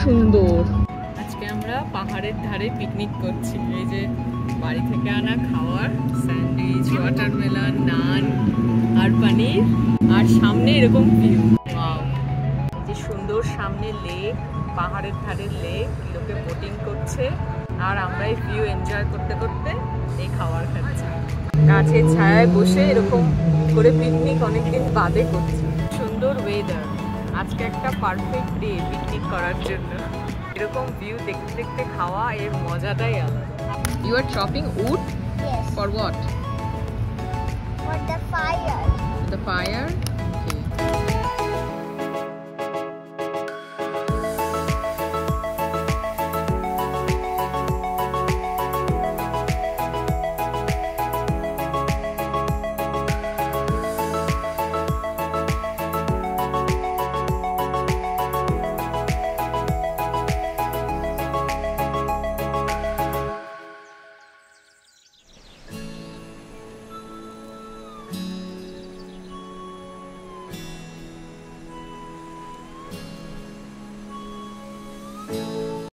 সুন্দর। আজকে আমরা পাহাড়ের ধারে পিকনিক করছি। এই যে বাড়ি থেকে আনা খাবার, স্যান্ডউইচ, ওয়াটারমেলন, নান আর পনির, আর সামনে এরকম ভিউ। ওয়াও, এই যে সুন্দর সামনে লেক, পাহাড়ের ধারে লেক, লোকে বোটিং করছে আর আমরা এই ভিউ এনজয় করতে করতে এই খাবার খাচ্ছি। গাছের ছায়ায় বসে এরকম করে পিকনিক অনেকদিন বাদে করছি। সুন্দর ওয়েদার, আজকে একটা পারফেক্ট ডে পিকনিক করার জন্য। এরকম ভিউ দেখতে দেখতে খাওয়া, এর মজাটাই আলাদা। You are chopping wood? Yes. For what? For the fire. The fire?